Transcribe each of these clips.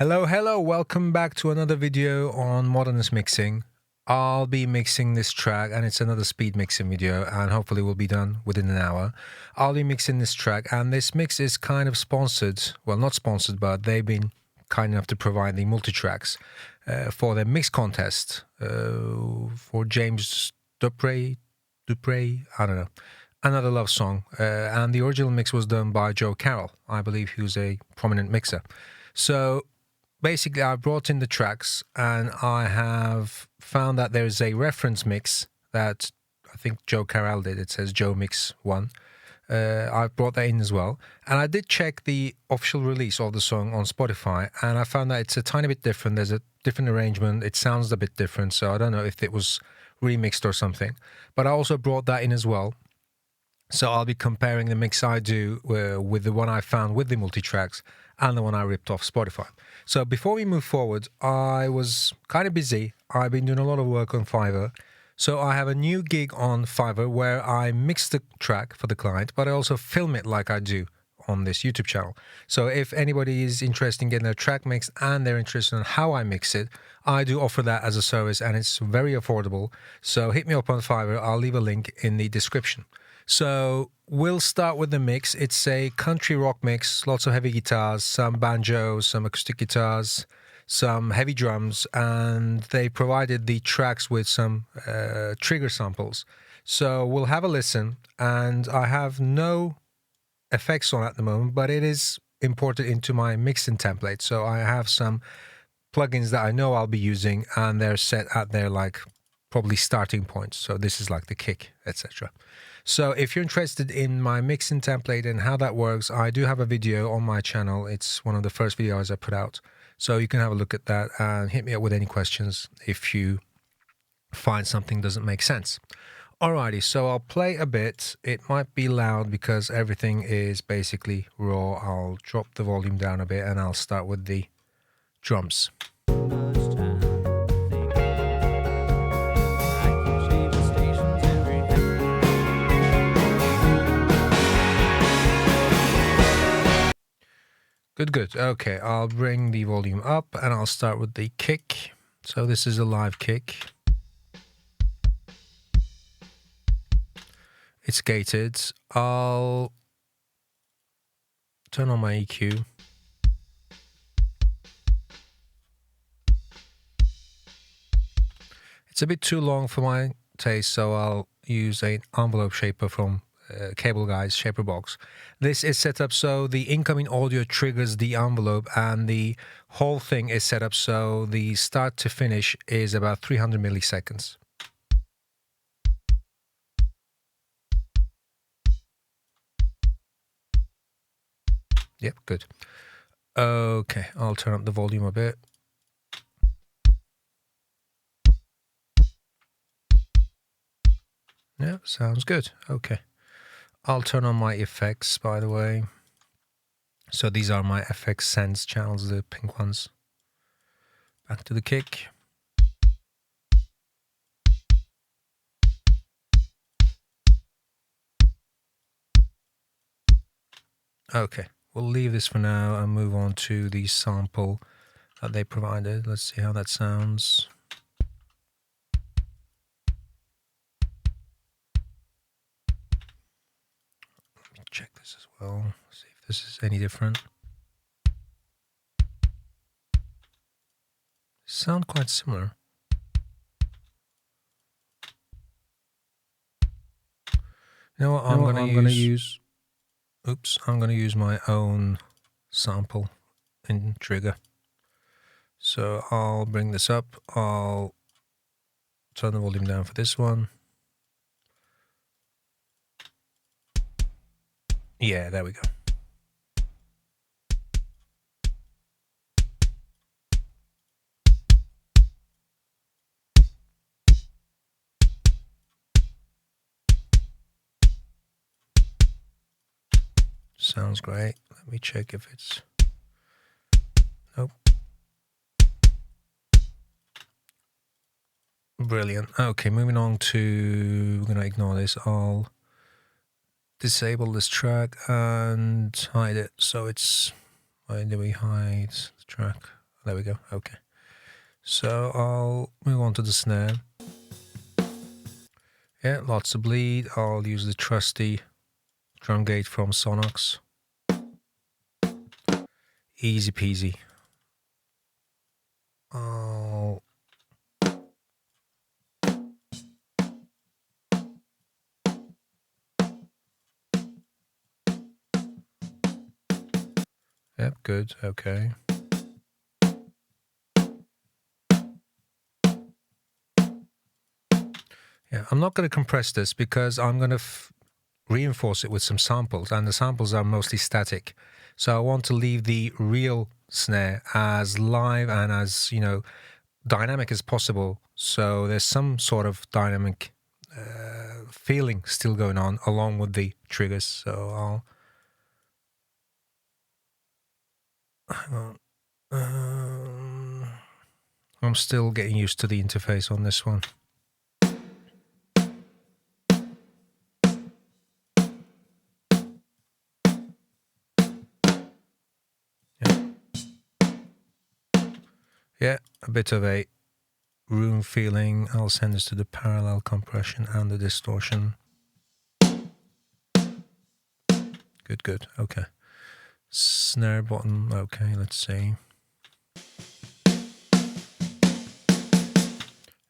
Hello, welcome back to another video on Modernist Mixing. I'll be mixing this track, and it's another speed mixing video, and hopefully we'll be done within an hour. I'll be mixing this track, and this mix is kind of sponsored, well, not sponsored, but they've been kind enough to provide the multi-tracks for their mix contest for James Dupre, I don't know, another love song, and the original mix was done by Joe Carroll. I believe he was a prominent mixer. So basically, I brought in the tracks, and I have found that there's a reference mix that I think Joe Carroll did. It says Joe Mix 1. I brought that in as well. And I did check the official release of the song on Spotify, and I found that it's a tiny bit different. There's a different arrangement. It sounds a bit different, so I don't know if it was remixed or something. But I also brought that in as well. So I'll be comparing the mix I do with the one I found with the multi-tracks and the one I ripped off Spotify. So before we move forward, I was kind of busy. I've been doing a lot of work on Fiverr. So I have a new gig on Fiverr where I mix the track for the client, but I also film it like I do on this YouTube channel. So if anybody is interested in getting their track mixed and they're interested in how I mix it, I do offer that as a service, and it's very affordable. So hit me up on Fiverr. I'll leave a link in the description. So we'll start with the mix. It's a country rock mix, lots of heavy guitars, some banjos, some acoustic guitars, some heavy drums, and they provided the tracks with some trigger samples. So we'll have a listen, and I have no effects on at the moment, but it is imported into my mixing template. So I have some plugins that I know I'll be using, and they're set at their probably starting points. So this is like the kick, etc. So if you're interested in my mixing template and how that works, I do have a video on my channel. It's one of the first videos I put out. So you can have a look at that and hit me up with any questions if you find something doesn't make sense. Alrighty, so I'll play a bit. It might be loud because everything is basically raw. I'll drop the volume down a bit and I'll start with the drums. Good. Okay, I'll bring the volume up and I'll start with the kick. So this is a live kick. It's gated. I'll turn on my EQ. It's a bit too long for my taste, so I'll use an envelope shaper from Cable Guy's Shaper Box. This is set up so the incoming audio triggers the envelope, and the whole thing is set up so the start to finish is about 300 milliseconds. Yep, good. Okay, I'll turn up the volume a bit. Yeah, sounds good. Okay. I'll turn on my effects, by the way. So these are my FX Sense channels, the pink ones. Back to the kick. Okay, we'll leave this for now and move on to the sample that they provided. Let's see how that sounds. Check this as well, see if this is any different. Sound quite similar. You know what, I'm gonna use my own sample in trigger. So I'll bring this up, I'll turn the volume down for this one. Yeah, there we go. Sounds great. Let me check if it's... Nope. Brilliant. Okay, moving on to... I'm going to ignore this. I'll disable this track and hide it. So it's, why do we hide the track? There we go. Okay. So I'll move on to the snare. Yeah, lots of bleed. I'll use the trusty drum gate from Sonox. Easy peasy. Oh. Yep, good. Okay. Yeah, I'm not going to compress this because I'm going to reinforce it with some samples, and the samples are mostly static. So I want to leave the real snare as live and as, you know, dynamic as possible. So there's some sort of dynamic feeling still going on along with the triggers. So hang on. I'm still getting used to the interface on this one. Yeah, a bit of a room feeling. I'll send this to the parallel compression and the distortion. Good, good. Okay. Snare button. Okay, let's see.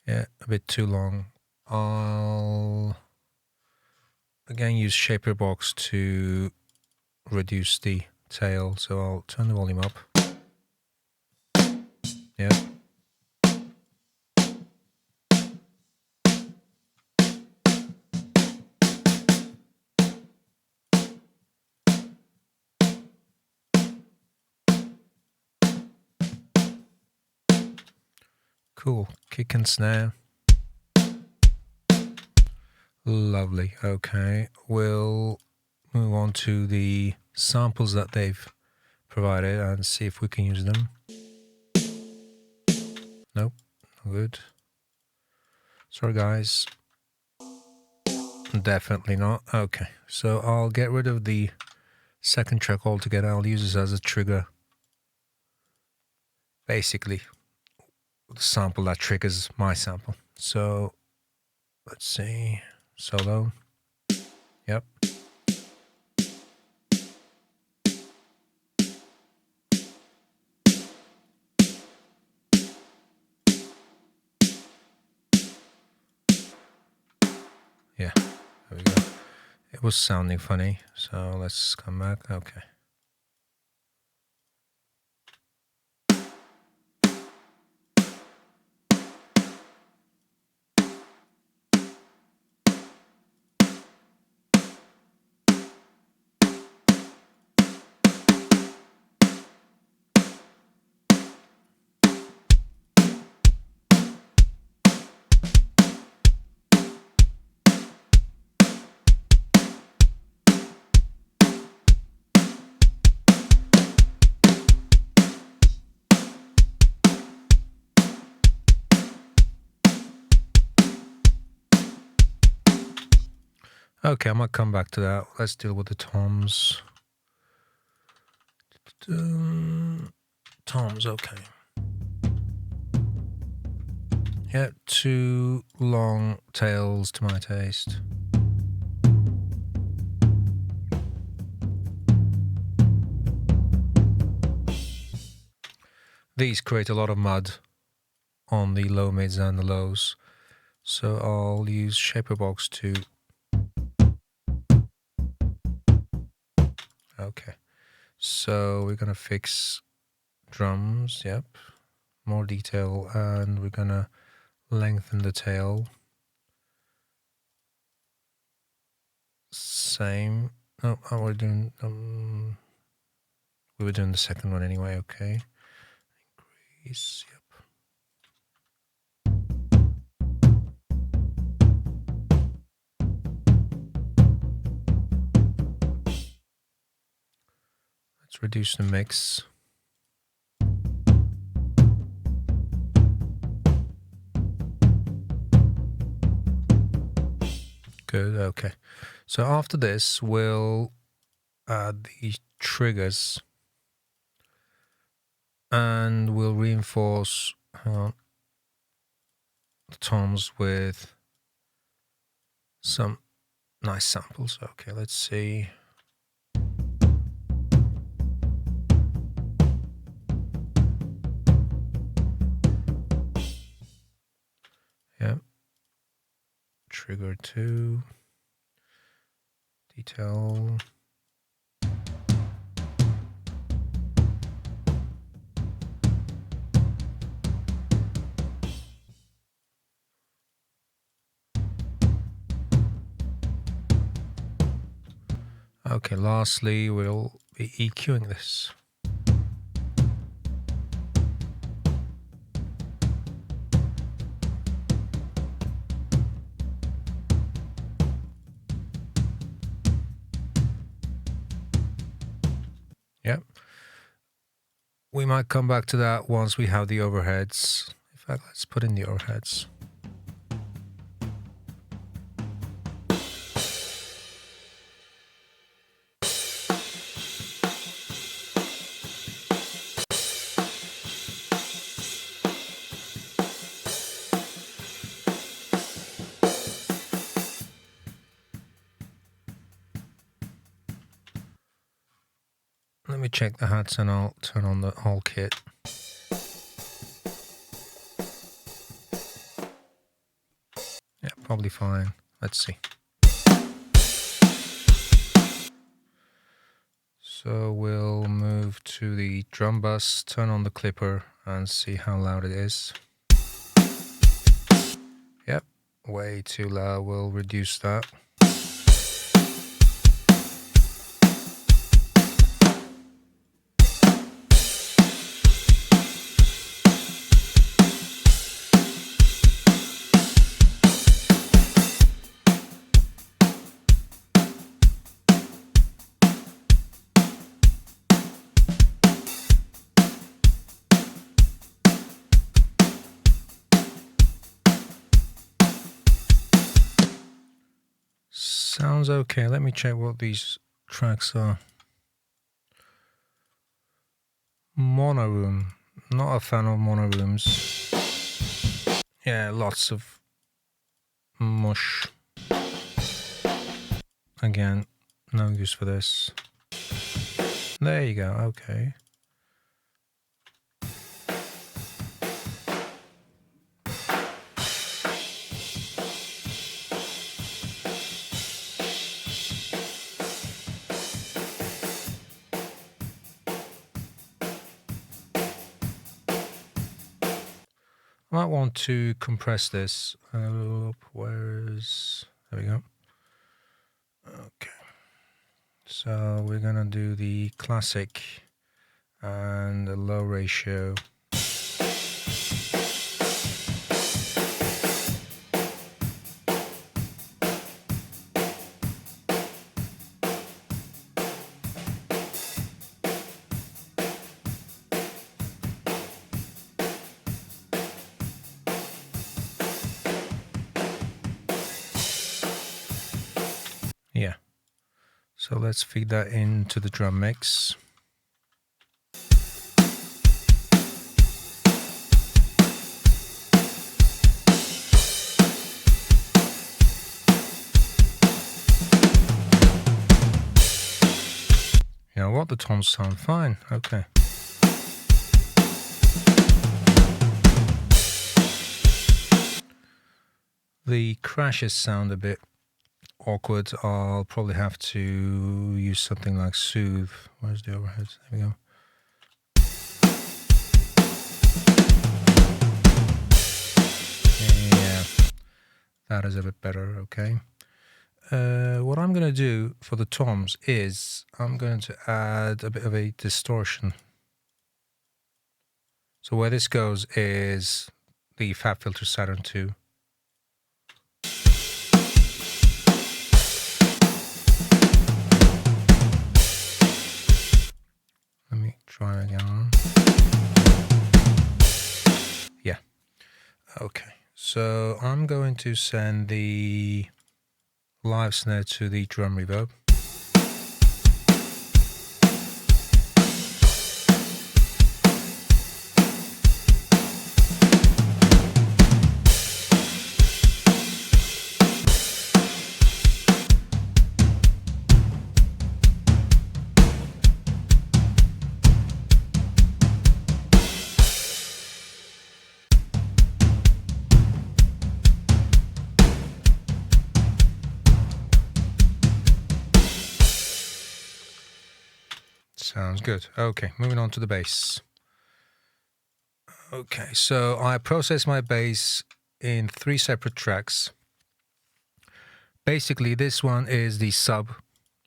Yeah, a bit too long. I'll again use Shaper Box to reduce the tail. So I'll turn the volume up. Yeah. Cool. Kick and snare. Lovely. Okay. We'll move on to the samples that they've provided and see if we can use them. Nope. No good. Sorry, guys. Definitely not. Okay. So I'll get rid of the second track altogether. I'll use this as a trigger. Basically, the sample that triggers my sample. So let's see. Solo. Yep. Yeah. There we go. It was sounding funny. So let's come back. Okay. Okay, I might come back to that. Let's deal with the toms. Toms, okay. Yeah, too long tails to my taste. These create a lot of mud on the low mids and the lows. So I'll use Shaper Box to... Okay. So we're gonna fix drums, yep. More detail, and we're gonna lengthen the tail. Same. Oh, we're doing we were doing the second one anyway, okay. Increase, yep. Let's reduce the mix. Good, okay. So after this, we'll add the triggers. And we'll reinforce the toms with some nice samples. Okay, let's see. Yeah. Trigger 2. Detail. Okay, lastly, we'll be EQing this. Yep. We might come back to that once we have the overheads. In fact, let's put in the overheads. Let me check the hats and I'll turn on the whole kit. Yeah, probably fine. Let's see. So we'll move to the drum bus, turn on the clipper and see how loud it is. Yep, way too loud. We'll reduce that. Sounds okay. Let me check what these tracks are. Mono room. Not a fan of mono rooms. Yeah, lots of mush. Again, no use for this. There you go. Okay. I might want to compress this. Where's... There we go. Okay. So we're gonna do the classic and the low ratio. Yeah. So let's feed that into the drum mix. You know what? The toms sound fine. Okay. The crashes sound a bit awkward. I'll probably have to use something like Soothe. Where's the overheads? There we go. Yeah, that is a bit better. Okay. What I'm going to do for the toms is I'm going to add a bit of a distortion. So where this goes is the Fab Filter Saturn 2. Let me try again. Yeah. Okay. So I'm going to send the live snare to the drum reverb. Sounds good. Okay, moving on to the bass. Okay, so I process my bass in 3 separate tracks. Basically, this one is the sub.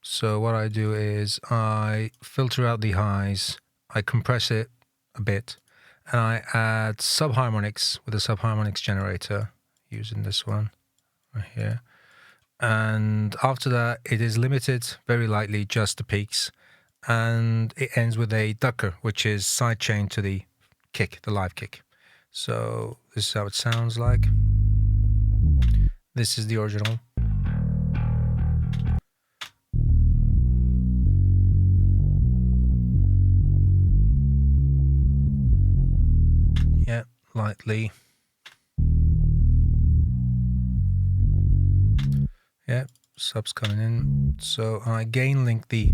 So what I do is I filter out the highs, I compress it a bit, and I add subharmonics with a subharmonics generator using this one right here. And after that, it is limited very lightly, just the peaks. And it ends with a ducker, which is sidechain to the kick, the live kick. So this is how it sounds like. This is the original. Yeah, lightly. Yeah, subs coming in. So I gain link the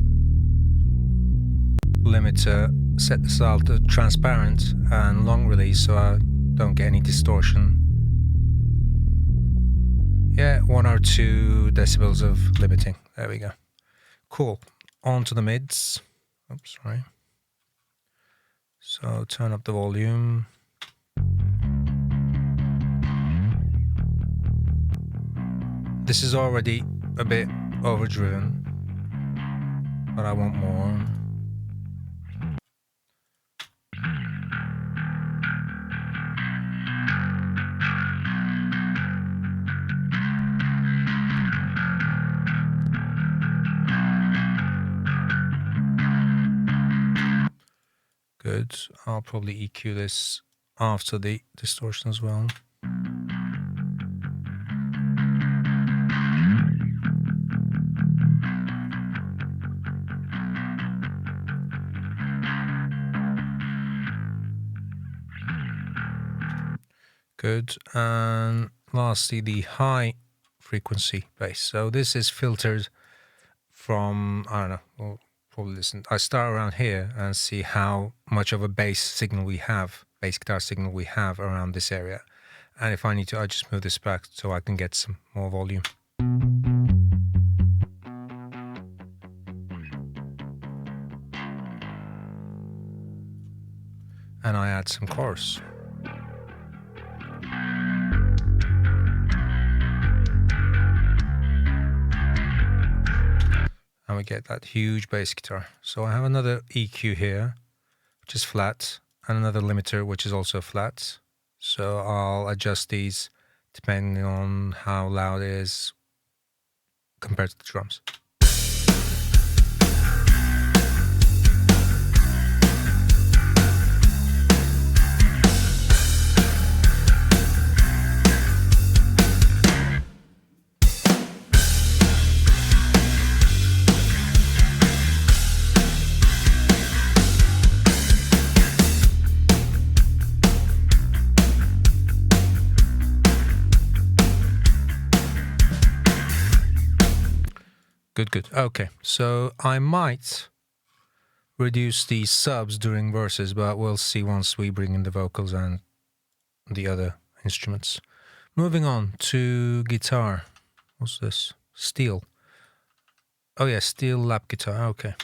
limiter, set the dial to transparent and long release so I don't get any distortion. Yeah, 1 or 2 decibels of limiting. There we go. Cool. On to the mids. Oops, sorry. So turn up the volume. This is already a bit overdriven, but I want more. Good. I'll probably EQ this after the distortion as well. Good. And lastly, the high frequency bass. So this is filtered from, I don't know, we'll probably listen. I start around here and see how much of a bass signal we have, bass guitar signal we have around this area. And if I need to, I just move this back so I can get some more volume. And I add some chorus. And we get that huge bass guitar. So I have another EQ here, which is flat, and another limiter, which is also flat. So I'll adjust these depending on how loud it is compared to the drums. Good. Okay, so I might reduce the subs during verses, but we'll see once we bring in the vocals and the other instruments. Moving on to guitar. What's this? Steel. Oh yeah, steel lap guitar. Okay.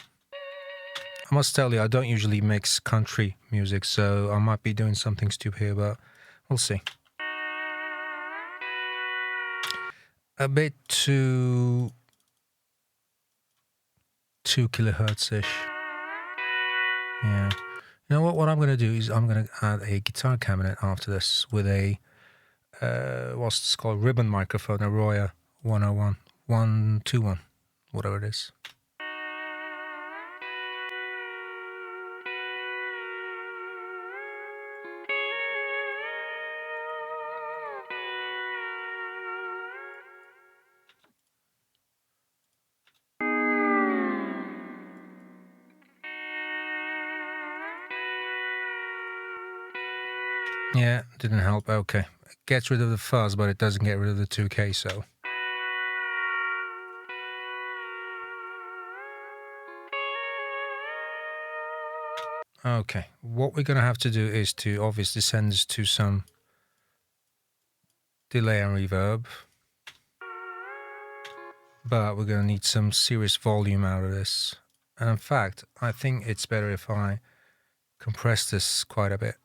I must tell you, I don't usually mix country music, so I might be doing something stupid here, but we'll see. A bit too 2 kilohertz-ish. Yeah. You know what I'm going to do is I'm going to add a guitar cabinet after this with a, what's this called, ribbon microphone, a Roya 101, 121, whatever it is. Yeah, didn't help. Okay. It gets rid of the fuzz, but it doesn't get rid of the 2K, so. Okay. What we're going to have to do is to obviously send this to some delay and reverb. But we're going to need some serious volume out of this. And in fact, I think it's better if I compress this quite a bit.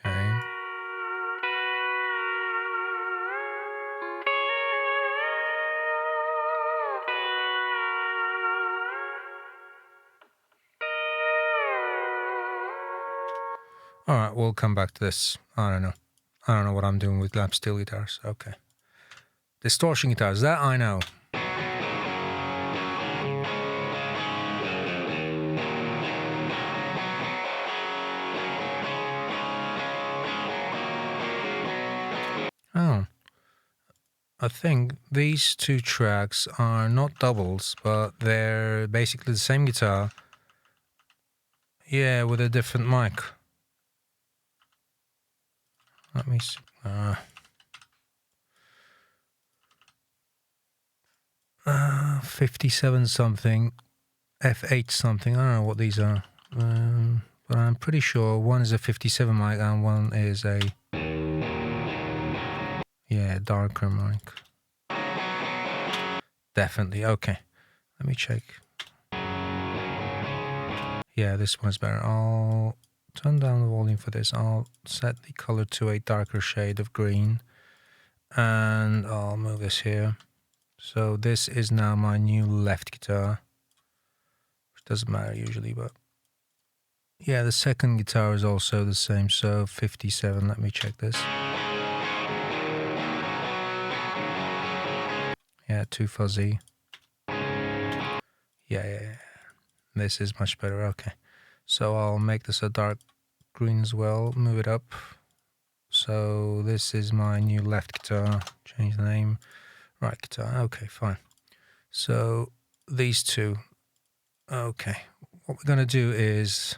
Okay. All right, we'll come back to this. I don't know what I'm doing with lap steel guitars. Okay. Distortion guitars, that I know. Oh. I think these two tracks are not doubles, but they're basically the same guitar. Yeah, with a different mic. Let me see. 57 something, F8 something. I don't know what these are. But I'm pretty sure one is a 57 mic and one is a, yeah, darker mic. Definitely. Okay. Let me check. Yeah, this one's better. I'll turn down the volume for this. I'll set the color to a darker shade of green. And I'll move this here. So this is now my new left guitar. Which doesn't matter usually, but... yeah, the second guitar is also the same. So 57. Let me check this. Yeah, too fuzzy. Yeah. This is much better. Okay. So I'll make this a dark green as well. Move it up. So this is my new left guitar. Change the name. Right guitar. Okay, fine. So these two. Okay. What we're going to do is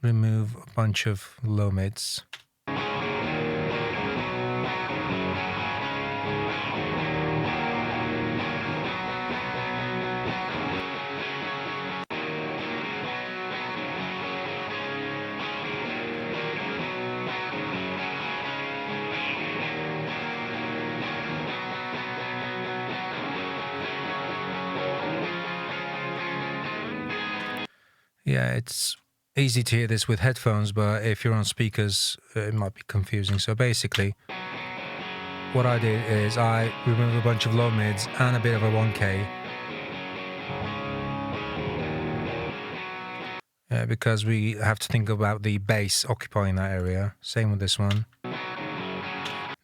remove a bunch of low mids. Yeah, it's easy to hear this with headphones, but if you're on speakers, it might be confusing. So basically, what I did is I removed a bunch of low mids and a bit of a 1K. Because we have to think about the bass occupying that area. Same with this one.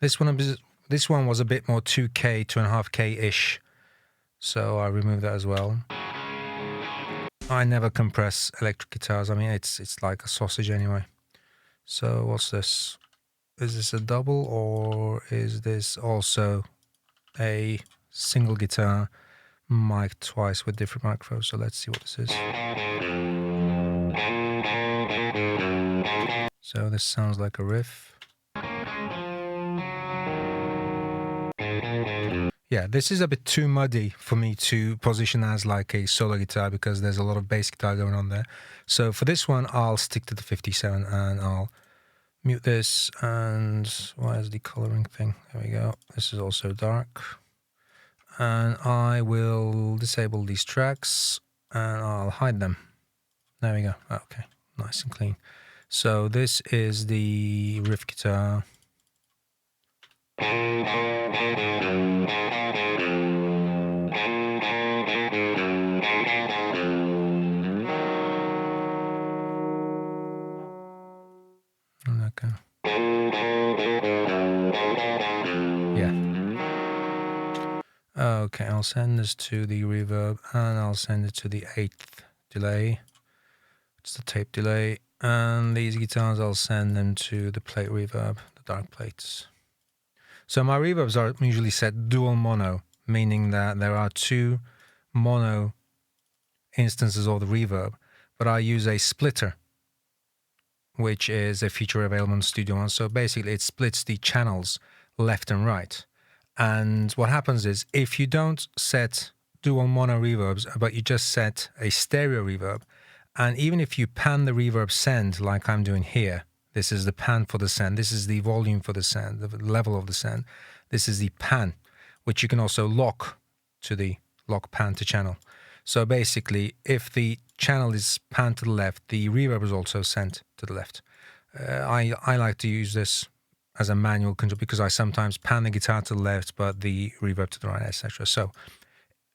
This one was a bit more 2K, 2.5K-ish. So I removed that as well. I never compress electric guitars. I mean, it's like a sausage anyway. So what's this? Is this a double or is this also a single guitar mic'd twice with different microphones? So let's see what this is. So this sounds like a riff. Yeah, this is a bit too muddy for me to position as like a solo guitar because there's a lot of bass guitar going on there. So for this one, I'll stick to the 57 and I'll mute this. And why is the coloring thing? There we go. This is also dark. And I will disable these tracks and I'll hide them. There we go. Okay, nice and clean. So this is the riff guitar. Okay. Yeah. Okay, I'll send this to the reverb and I'll send it to the 8th delay. It's the tape delay. And these guitars, I'll send them to the plate reverb, the dark plates. So my reverbs are usually set dual mono, meaning that there are two mono instances of the reverb, but I use a splitter, which is a feature available in Studio One. So basically it splits the channels left and right. And what happens is, if you don't set dual mono reverbs, but you just set a stereo reverb, and even if you pan the reverb send like I'm doing here, this is the pan for the send, this is the volume for the send, the level of the send, this is the pan, which you can also lock to the lock pan to channel. So basically, if the channel is panned to the left, the reverb is also sent to the left. I like to use this as a manual control because I sometimes pan the guitar to the left, but the reverb to the right, etc. So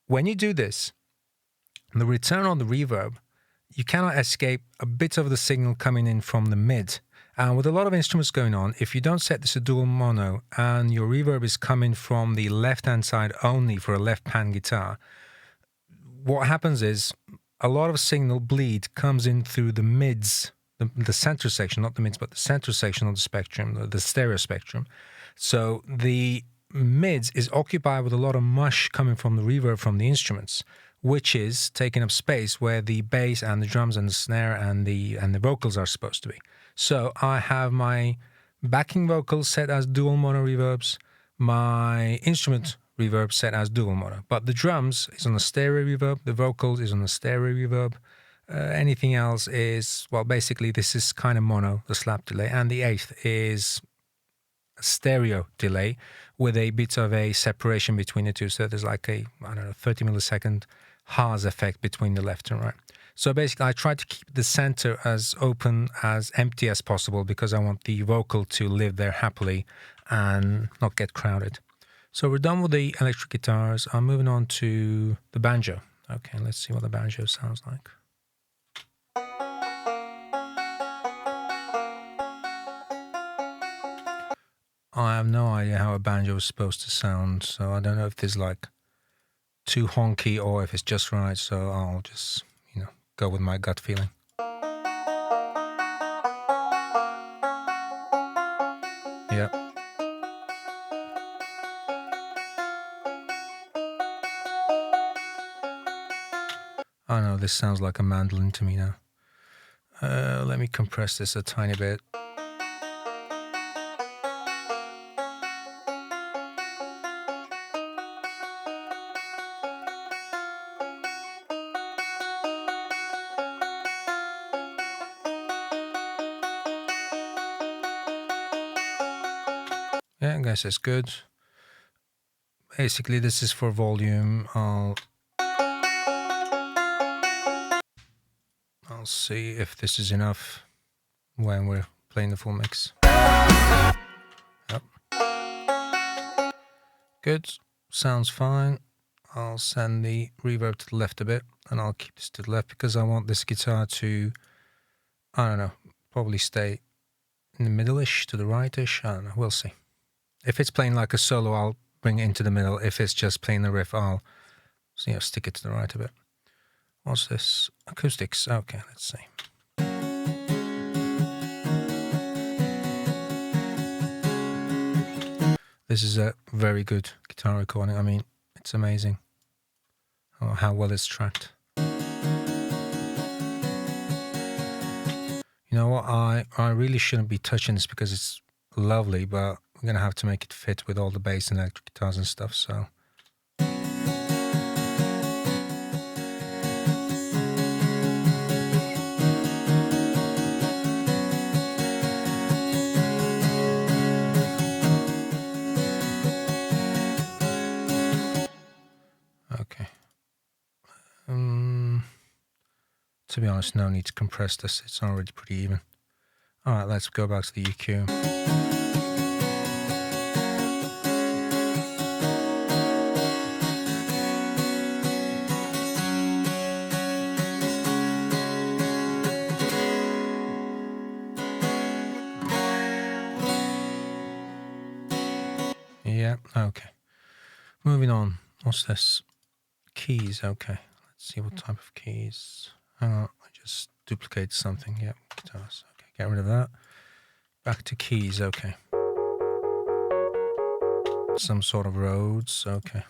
when you do this, the return on the reverb, you cannot escape a bit of the signal coming in from the mid. And with a lot of instruments going on, if you don't set this to dual mono and your reverb is coming from the left-hand side only for a left pan guitar, what happens is a lot of signal bleed comes in through the mids, the center section, not the mids, but the center section of the spectrum, the stereo spectrum. So the mids is occupied with a lot of mush coming from the reverb from the instruments, which is taking up space where the bass and the drums and the snare and the vocals are supposed to be. So I have my backing vocals set as dual mono reverbs, my instrument reverb set as dual mono, but the drums is on the stereo reverb, the vocals is on the stereo reverb. Anything else is, well, basically this is kind of mono, the slap delay, and the eighth is a stereo delay with a bit of a separation between the two. So there's like a, I don't know, 30 millisecond Haas effect between the left and right. So basically I try to keep the center as open, as empty as possible because I want the vocal to live there happily and not get crowded. So we're done with the electric guitars. I'm moving on to the banjo. Okay, let's see what the banjo sounds like. I have no idea how a banjo is supposed to sound, so I don't know if there's like too honky or if it's just right, so I'll just, go with my gut feeling. Yeah. I know, this sounds like a mandolin to me now. Let me compress this a tiny bit. Yeah, I guess it's good. Basically, this is for volume. I'll see if this is enough when we're playing the full mix. Yep. Good. Sounds fine. I'll send the reverb to the left a bit, and I'll keep this to the left because I want this guitar to, I don't know, probably stay in the middle-ish to the right-ish. I don't know. We'll see. If it's playing like a solo, I'll bring it into the middle. If it's just playing the riff, I'll stick it to the right a bit. What's this? Acoustics. Okay, let's see. This is a very good guitar recording. I mean, it's amazing how well it's tracked. You know what? I really shouldn't be touching this because it's lovely, but we're going to have to make it fit with all the bass and electric guitars and stuff, so... Okay. To be honest, no need to compress this. It's already pretty even. All right, let's go back to the EQ. Yeah, okay. Moving on. What's this? Keys, okay. Let's see what type of keys. I just duplicated something. Yep, guitars. Okay, get rid of that. Back to keys, okay. Some sort of Rhodes, okay.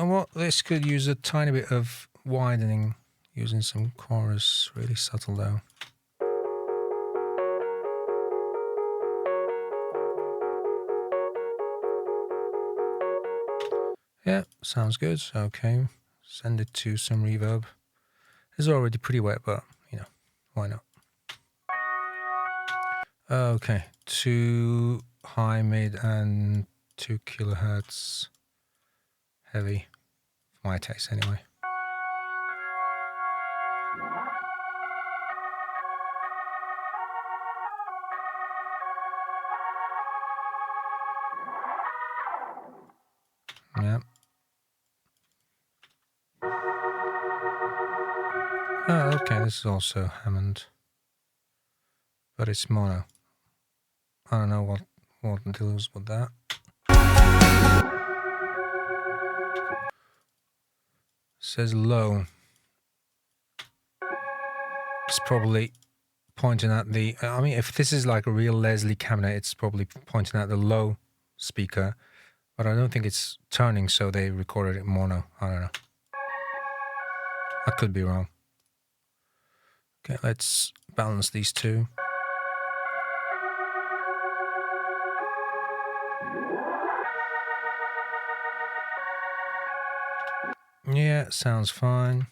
know what? This could use a tiny bit of widening using some chorus. Really subtle though. Yeah, sounds good. Okay, send it to some reverb. It's already pretty wet, but you know, why not? Okay, 2 high, mid, and 2 kilohertz heavy, for my taste anyway. Yeah. Oh, okay, this is also Hammond, but it's mono. I don't know what deals with that. It says low. It's probably pointing at the. I mean, if this is like a real Leslie cabinet, it's probably pointing at the low speaker, but I don't think it's turning, so they recorded it mono. I don't know. I could be wrong. Okay, let's balance these two. Yeah, sounds fine.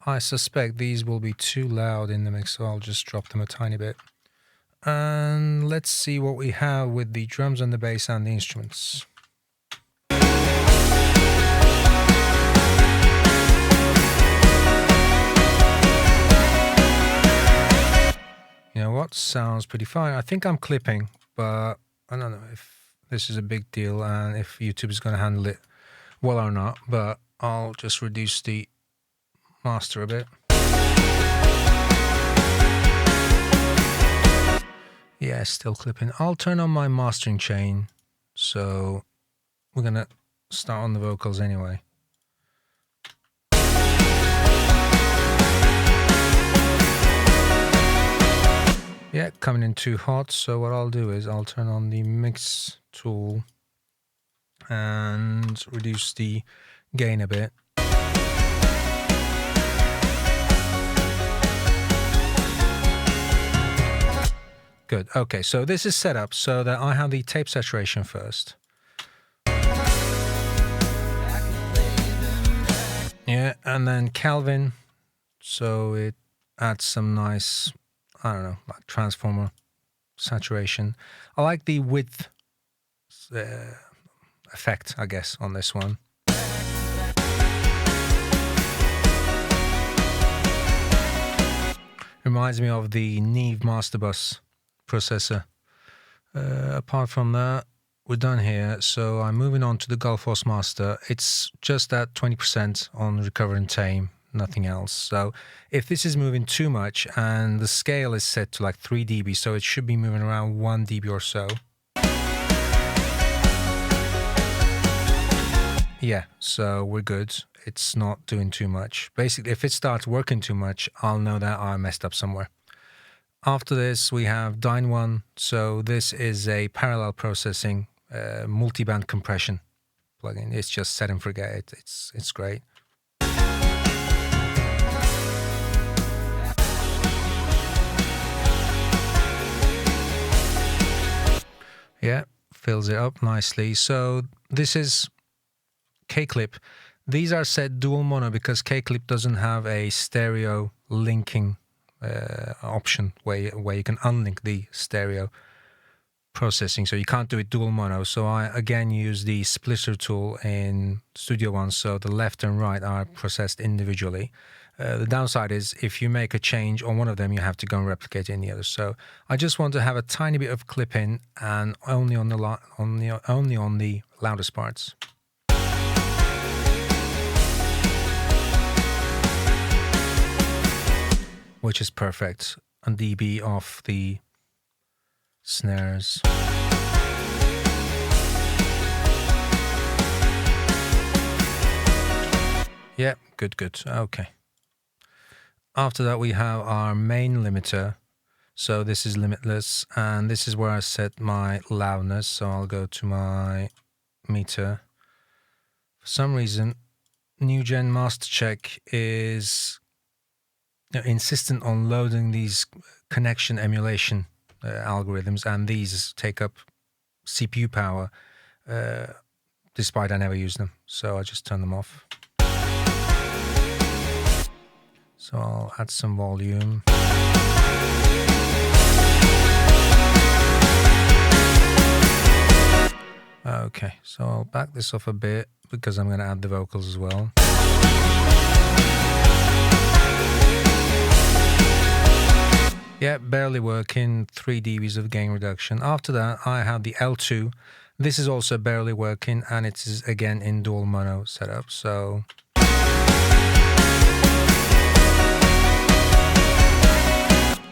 I suspect these will be too loud in the mix, so I'll just drop them a tiny bit. And let's see what we have with the drums and the bass and the instruments. You know what? Sounds pretty fine. I think I'm clipping, but I don't know if this is a big deal and if YouTube is going to handle it well or not, but I'll just reduce the master a bit. Yeah, still clipping. I'll turn on my mastering chain, so we're going to start on the vocals anyway. Yeah, coming in too hot, so what I'll do is I'll turn on the mix tool and reduce the gain a bit. Good, okay, so this is set up so that I have the tape saturation first. Yeah, and then Kelvin, so it adds some nice, I don't know, like transformer saturation. I like the width effect, I guess, on this one. Reminds me of the Neve Master Bus processor. Apart from that, we're done here, so I'm moving on to the Gullfoss Master. It's just at 20% on recover and tame, nothing else. So if this is moving too much, and the scale is set to like 3 dB, so it should be moving around 1 dB or so. Yeah, so we're good. It's not doing too much. Basically, if it starts working too much, I'll know that I messed up somewhere. After this, we have Dyne 1. So this is a parallel processing multi-band compression plugin. It's just set and forget it. It's great. Yeah, fills it up nicely. So this is K-Clip. These are set dual mono because K-Clip doesn't have a stereo linking option where you can unlink the stereo processing, so you can't do it dual mono. So I again use the splitter tool in Studio One, so the left and right are processed individually. The downside is if you make a change on one of them, you have to go and replicate it in the other. So I just want to have a tiny bit of clip in, and only on the loudest parts. Which is perfect. A dB off the snares. Yeah, good. Okay. After that, we have our main limiter. So this is limitless, and this is where I set my loudness. So I'll go to my meter, For some reason, New Gen Master Check is insistent on loading these connection emulation algorithms, and these take up CPU power, despite I never use them. So I just turn them off. So I'll add some volume. Okay, so I'll back this off a bit because I'm going to add the vocals as well. Yeah, barely working, 3 dBs of gain reduction. After that, I have the L2. This is also barely working, and it is again in dual mono setup. So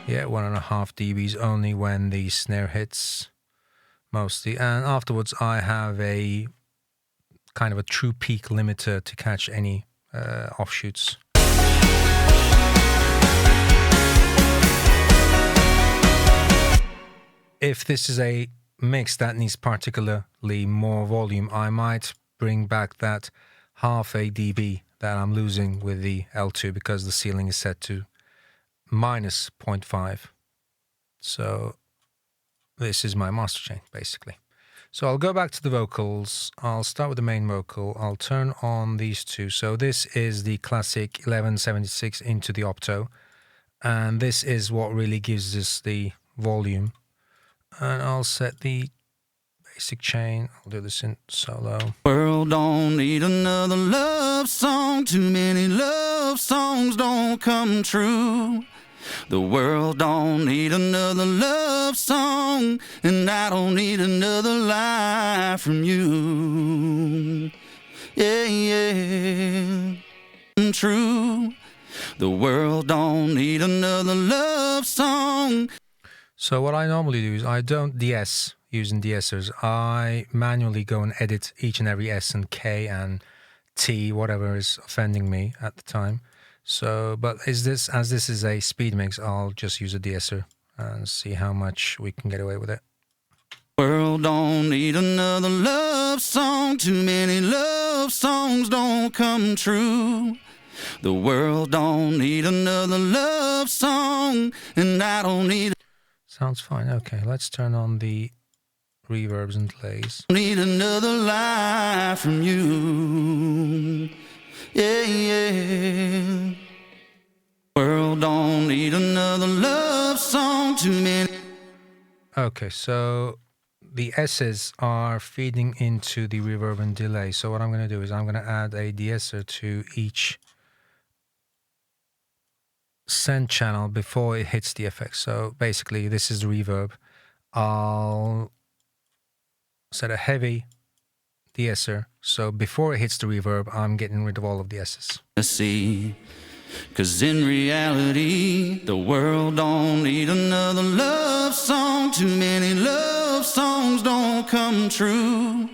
yeah, 1.5 dBs only when the snare hits mostly. And afterwards, I have a kind of a true peak limiter to catch any offshoots. If this is a mix that needs particularly more volume, I might bring back that half a dB that I'm losing with the L2 because the ceiling is set to minus 0.5. So this is my master chain, basically. So I'll go back to the vocals. I'll start with the main vocal. I'll turn on these two. So this is the classic 1176 into the opto. And this is what really gives us the volume. And I'll set the basic chain. I'll do this in solo. World don't need another love song. Too many love songs don't come true. The world don't need another love song, and I don't need another lie from you. Yeah, yeah, true. The world don't need another love song. So what I normally do is I don't DS using de-essers. I manually go and edit each and every S and K and T, whatever is offending me at the time. So, but as this is a speed mix, I'll just use a de-esser and see how much we can get away with it. World don't need another love song. Too many love songs don't come true. The world don't need another love song, and I don't need. Sounds fine. Okay, let's turn on the reverbs and delays. Need another lie from you. Yeah, yeah. World don't need another love song. Too many. Okay, so the S's are feeding into the reverb and delay. So what I'm going to do is I'm going to add a de-esser to each send channel before it hits the effects. So basically, this is the reverb. I'll set a heavy de-esser. So before it hits the reverb, I'm getting rid of all of the S's. See, 'cause in reality, the world don't need another love song. Too many love songs don't come true.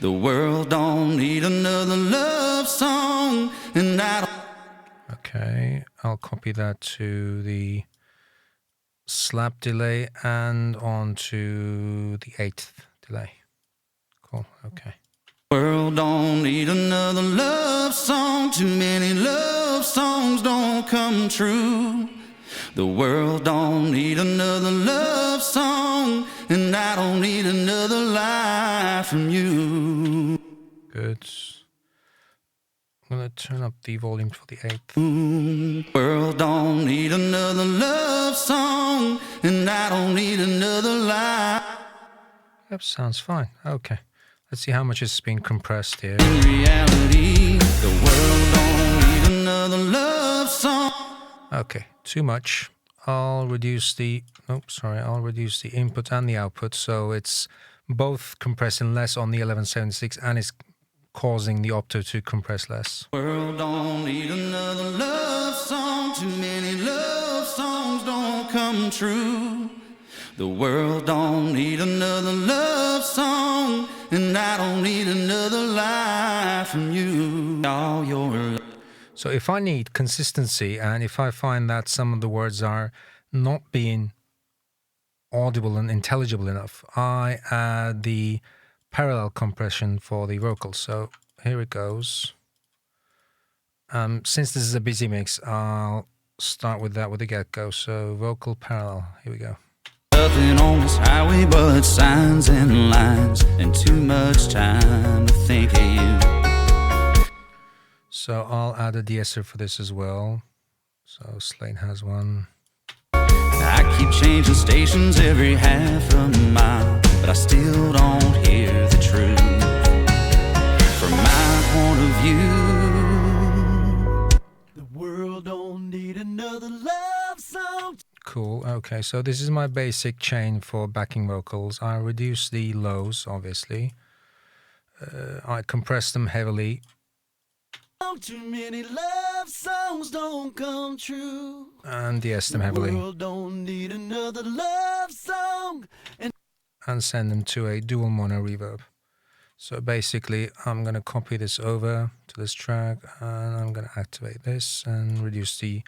The world don't need another love song, and I don't. Okay, I'll copy that to the slap delay and onto the 8th delay. Cool, okay. World don't need another love song. Too many love songs don't come true. The world don't need another love song, and I don't need another lie from you. Good. I'm going to turn up the volume for the 8th. World don't need another love song, and I don't need another lie. Yep, sounds fine. Okay. Let's see how much is being compressed here. In reality, the world don't need another love song. Okay, too much. I'll reduce the input and the output, so it's both compressing less on the 1176 and it's causing the opto to compress less. World don't need another love song. Too many love songs don't come true. The world don't need another love song, and I don't need another lie from you. All your. So if I need consistency and if I find that some of the words are not being audible and intelligible enough, I add the parallel compression for the vocals. So here it goes. Since this is a busy mix, I'll start with that with the get-go. So vocal parallel, here we go. Nothing on this highway but signs and lines, and too much time to think of you. So I'll add a de-esser for this as well. So Slate has one. I keep changing stations every half a mile, but I still don't hear the truth. From my point of view, the world don't need another love song. Cool. Okay, so this is my basic chain for backing vocals. I reduce the lows, obviously. I compress them heavily. Too many love songs don't come true. And de-ess them heavily. The world don't need another love song. And send them to a dual mono reverb. So basically, I'm going to copy this over to this track, and I'm going to activate this and reduce the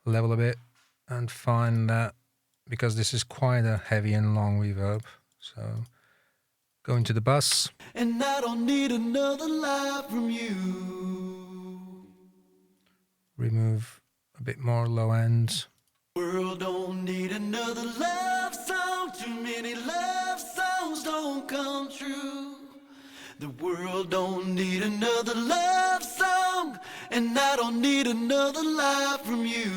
level a bit, and find that, because this is quite a heavy and long reverb, so go into the bus. And I don't need another lie from you. Remove a bit more low end. World don't need another love song. Too many love songs don't come true. The world don't need another love song, and I don't need another lie from you.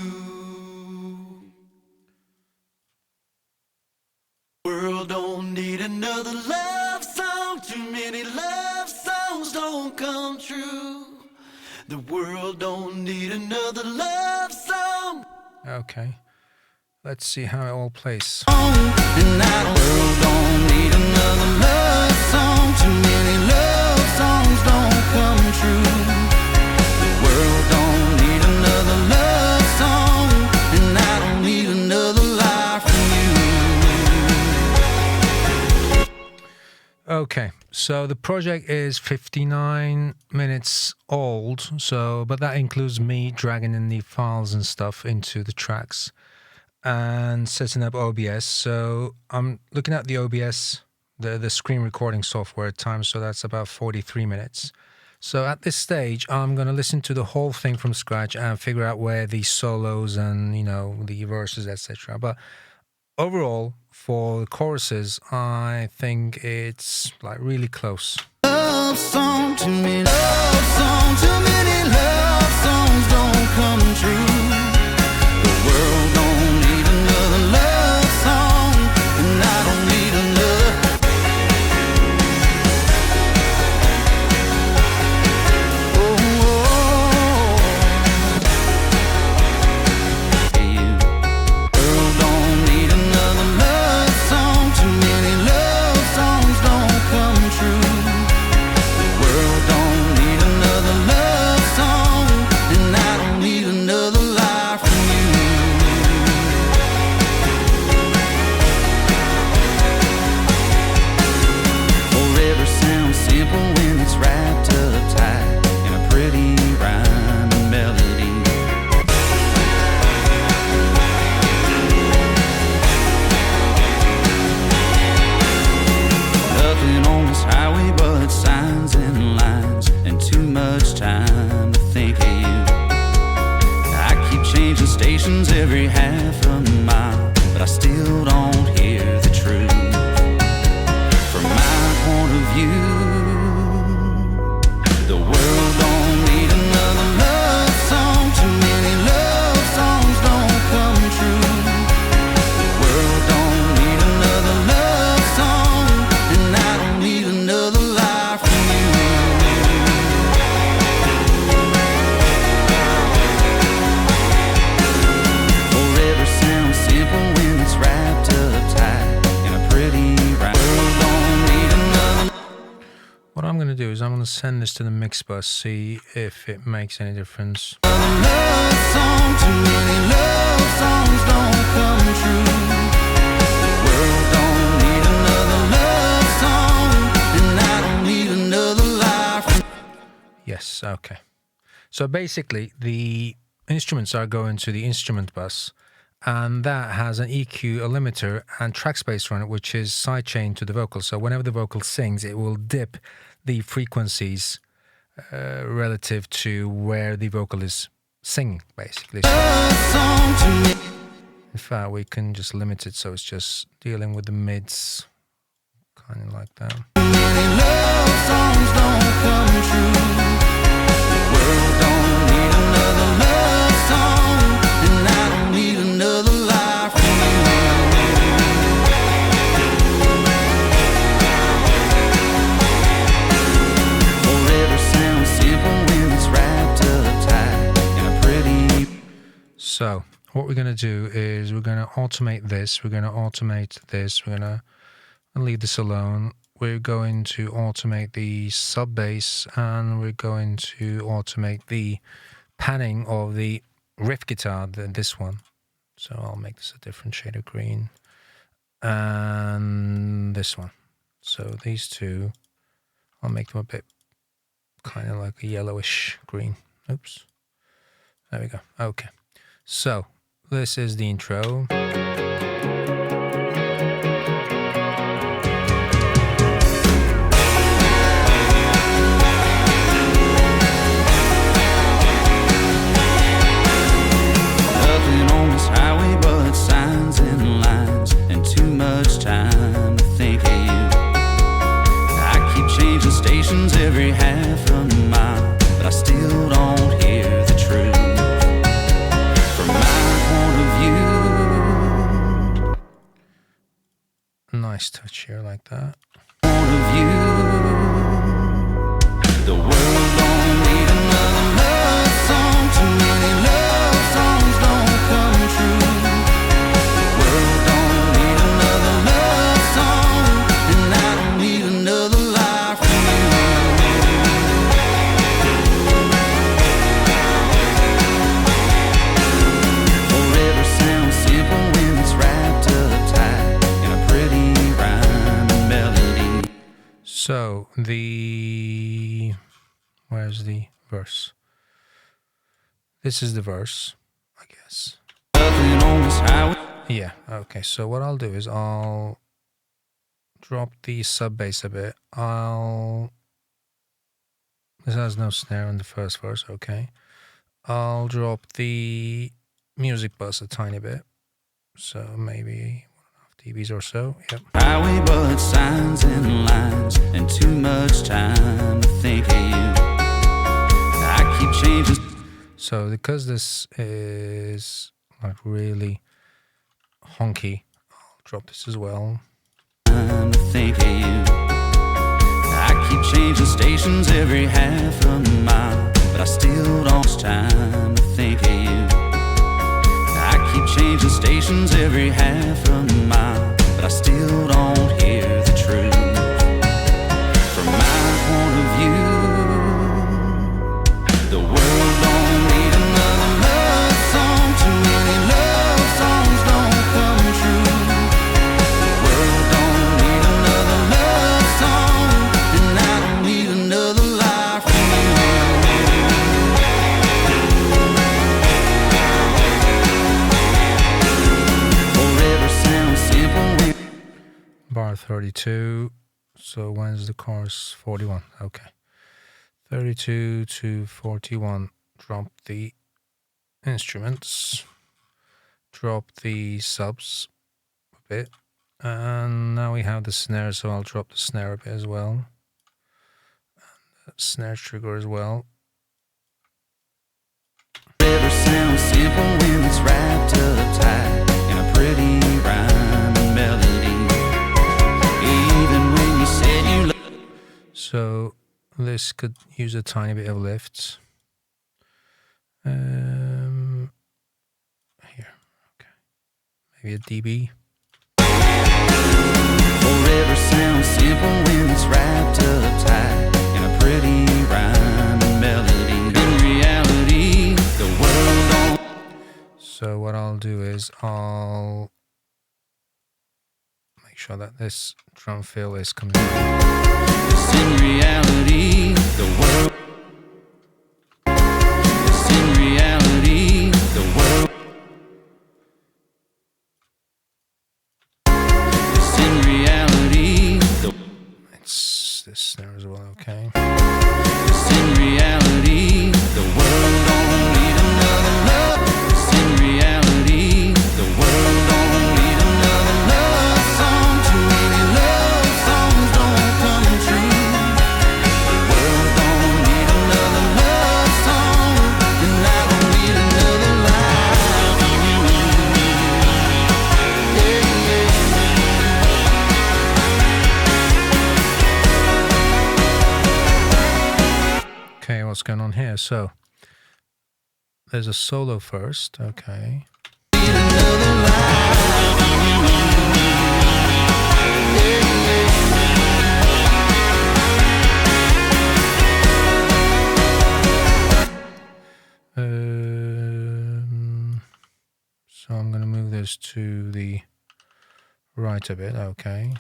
World don't need another love song. Too many love songs don't come true. The world don't need another love song. Okay, let's see how it all plays. And that world don't need another love song. Too many love songs don't come true. The world don't need another love song, and I don't need another lie from you. Okay, so the project is 59 minutes old, but that includes me dragging in the files and stuff into the tracks and setting up OBS. So I'm looking at the OBS, the screen recording software at times, so that's about 43 minutes. So at this stage, I'm going to listen to the whole thing from scratch and figure out where the solos and, the verses, etc. But overall, for the choruses, I think it's like really close. Love song, too many love songs, too many love songs don't come true. The world don't need another love song, and I don't need another. Oh, hey, you. World don't need another love song, too many love songs don't come true. The world don't need another love song, and I don't need another lie from you. Forever sounds simple when it's wrapped up tight in a pretty rhyme and melody. Nothing on this highway but signs and lines, and too much time to think of you. I keep changing stations every half a mile, but I still don't hear the truth. From my point of view, the world don't need another love song. Too many love songs don't come true. The world don't need another love song, and I don't need another lie from you. Forever sounds simple when it's wrapped up tight in a pretty rhyme. World don't need another. What I'm going to do is I'm going to send this to the mix bus, see if it makes any difference. Love song, too many love songs don't come true. The world don't need another love song, and I don't need another life. Yes, okay. So basically, the instruments are going to the instrument bus, and that has an EQ, a limiter, and track spacer on it, which is sidechained to the vocal. So whenever the vocal sings, it will dip the frequencies relative to where the vocal is singing, basically. In fact, we can just limit it so it's just dealing with the mids, kind of like that. Love songs don't come true. The world don't need another love song, and I don't need another life from you. Forever sounds simple when it's wrapped up tight in a pretty. So what we're going to do is we're going to automate this. We're going to automate this. We're going to leave this alone. We're going to automate the sub bass, and we're going to automate the panning of the riff guitar, this one. So I'll make this a different shade of green, and this one. So these two, I'll make them a bit kind of like a yellowish green. Oops. There we go. Okay. So this is the intro. Nothing on this highway but signs and lines, and too much time to think of you. I keep changing stations every half a mile, but I still don't hear the truth. From my point of view, Nice touch here like that. point of view, the world don't need another love song. Too many love songs don't come true. The world don't need another love song, and I don't need another life from you. Forever sounds simple when it's wrapped up tight in a pretty rhyme and melody. So where's the verse? This is the verse, I guess. Nothing on this highway. Yeah, okay. So what I'll do is I'll drop the sub bass a bit. This has no snare in the first verse, okay. I'll drop the music bus a tiny bit. So maybe 1.5 dBs or so. Yep. Highway but signs and lines, and too much time to think of you. I keep changing. So because this is like really honky, I'll drop this as well. Time to think of you. I keep changing stations every half a mile, but I still don't have time to think of you. I keep changing stations every half a mile, but I still don't hear the truth. From my point of view, the world don't need another love song. Too many love songs don't come true. The world don't need another love song, and I don't need another life from you. Forever sounds simple when Bar 32. So when's the chorus? 41. Okay. 32 to 41. Drop the instruments. Drop the subs a bit. And now we have the snare, so I'll drop the snare a bit as well. And the snare trigger as well. forever sounds simple when it's wrapped up tight in a pretty rhyme and melody. Even when you said you loved. So this could use a tiny bit of lift. Here, okay, maybe a dB. Forever sounds simple when it's wrapped up tight in a pretty rhyme and melody. In reality, the world don't. So what I'll do is I'll make sure that this drum fill is coming in. 'Cause in reality, the world. 'Cause in reality, the world. 'Cause in reality, the. It's this snare as well, okay. 'Cause in reality. going on here? So there's a solo first, okay. So I'm going to move this to the right a bit, okay.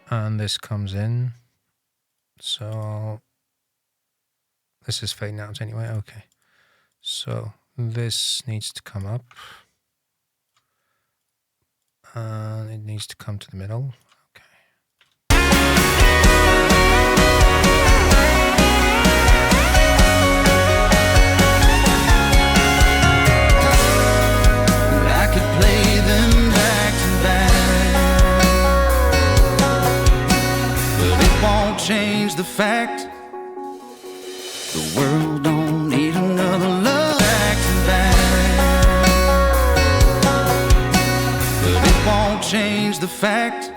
And this comes in. So this is fading out anyway, okay. So this needs to come up. And it needs to come to the middle, okay. I could play them back to back, but it won't change the fact the world don't need another love back to back. But it won't change the fact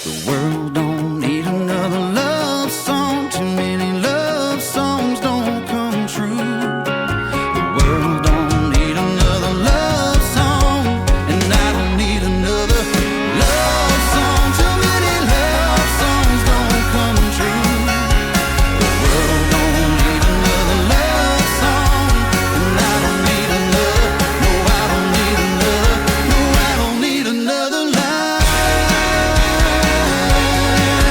the world don't need another love song. Too many love songs don't come true. The world don't need another love song, and I don't need another love song. Too many love songs don't come true. The world don't need another love song, and I don't need another. No, I don't need another. No, I don't need another life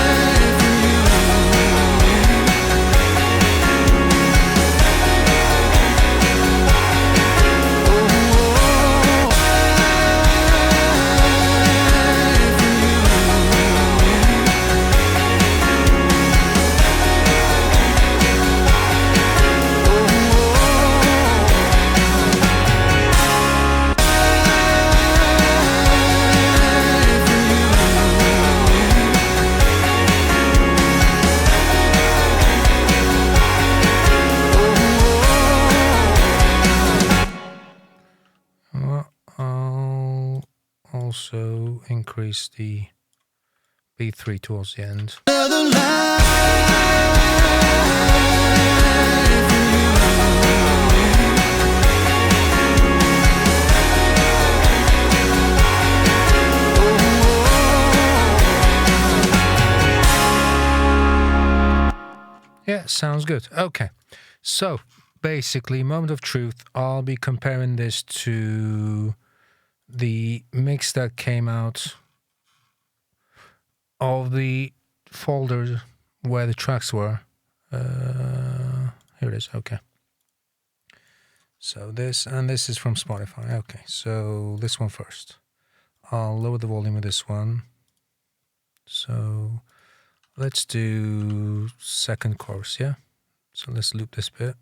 from you. Well, I'll also increase the B3 towards the end. Another life Yeah, sounds good. Okay, so basically, moment of truth, I'll be comparing this to the mix that came out of the folder where the tracks were. Here it is, okay. So this, and this is from Spotify. Okay, so this one first. I'll lower the volume of this one. So let's do second chorus, yeah? So let's loop this bit.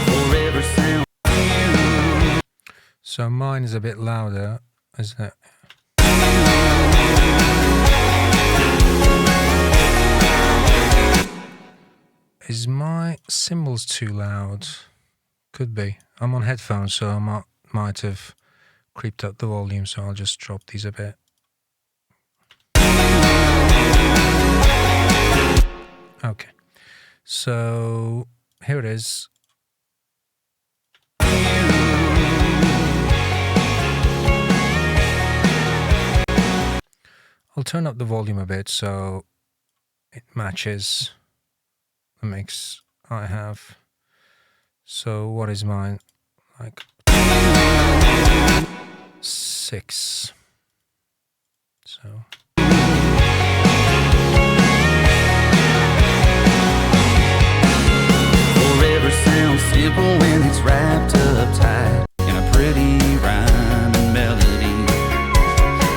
forever sound. So mine is a bit louder, isn't it? Is my cymbals too loud? Could be. I'm on headphones, so I might have creeped up the volume, so I'll just drop these a bit. Okay. So here it is. I'll turn up the volume a bit so it matches the mix I have. So what is mine? Like 6. So Forever sounds simple when it's wrapped up tight in a pretty rhyme and melody.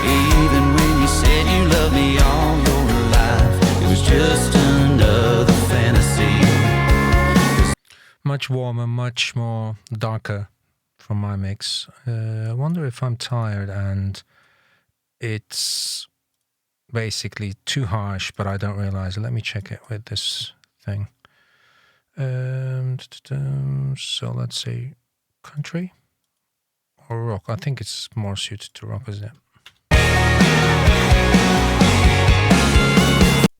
Even when you said you loved me all your life, it was just another fantasy. much warmer, much more darker from my mix. I wonder if I'm tired and it's basically too harsh, but I don't realize it. Let me check it with this thing. So let's see. country or rock. I think it's more suited to rock, isn't it?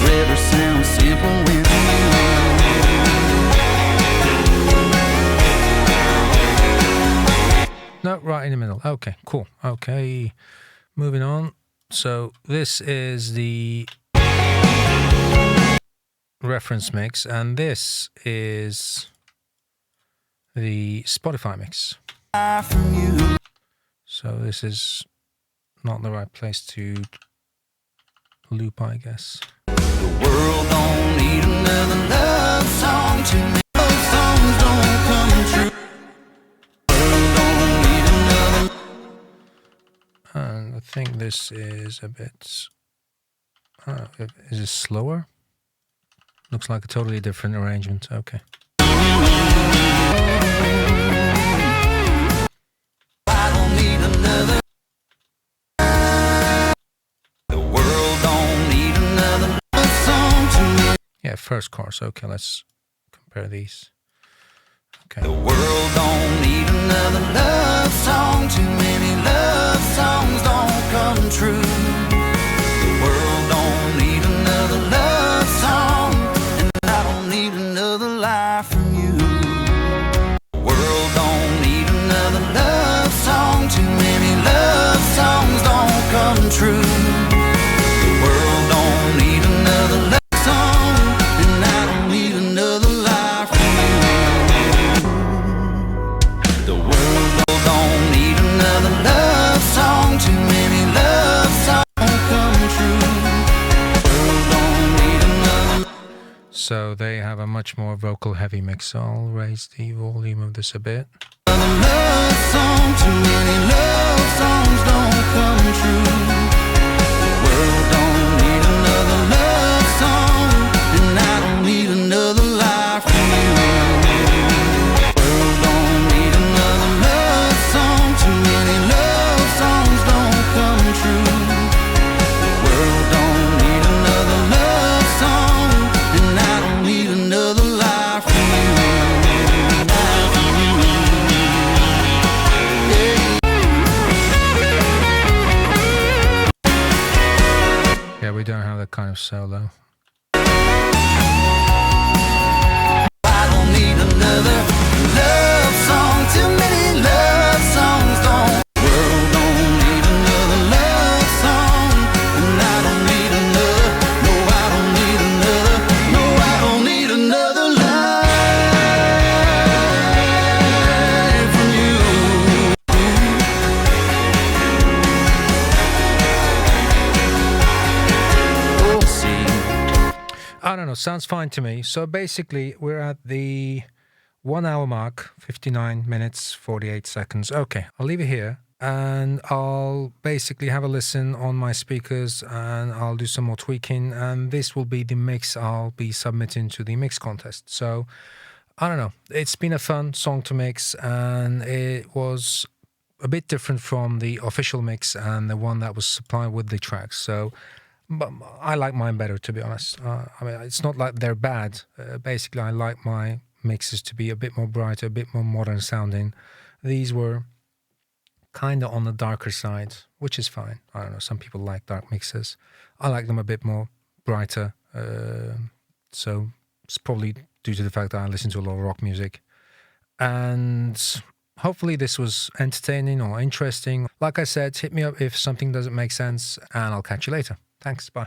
River sounds simple when No, right in the middle. Okay, cool. Okay, moving on. So this is the reference mix, and this is the Spotify mix. from you. So this is not the right place to loop, I guess. The world don't need another love song. Too many love songs don't come true. The world don't need another. And I think this is a bit... is it slower? Looks like a totally different arrangement. Okay. I don't need another. The world don't need another love song. Too many. Yeah, first chorus. Okay, let's compare these. Okay. The world don't need another love song. Too many love songs don't come true. The world don't need another love song, and I don't need another life from you. The world don't need another love song. Too many love songs don't come true. The world don't need another love song, and I don't need another life from you. The world don't need another love song. Too many love songs don't come true. The world don't need another. So they have a much more vocal heavy mix. So I'll raise the volume of this a bit. Love song, too many love songs don't come true. The world don't need another love song, and I don't need another life from you. The world don't need another love song, too many love songs don't come true. The world don't need another love song, and I don't need another life from you. Yeah, we don't have that kind of solo. I don't need another love song. Too many love songs don't. World don't need another love song, and I don't need another. No, I don't need another. No, I don't need another life from you. Oh, see. I don't know, sounds fine to me. So basically, we're at the 1 hour mark, 59 minutes, 48 seconds. Okay, I'll leave it here and I'll basically have a listen on my speakers and I'll do some more tweaking. And this will be the mix I'll be submitting to the mix contest. So I don't know, it's been a fun song to mix and it was a bit different from the official mix and the one that was supplied with the tracks. So but I like mine better, to be honest. I mean, it's not like they're bad. Basically, I like my mixes to be a bit more brighter, a bit more modern sounding. These were kind of on the darker side, which is fine. I don't know, some people like dark mixes. I like them a bit more brighter. So it's probably due to the fact that I listen to a lot of rock music. And hopefully this was entertaining or interesting. Like I said, hit me up if something doesn't make sense, and I'll catch you later. Thanks, bye.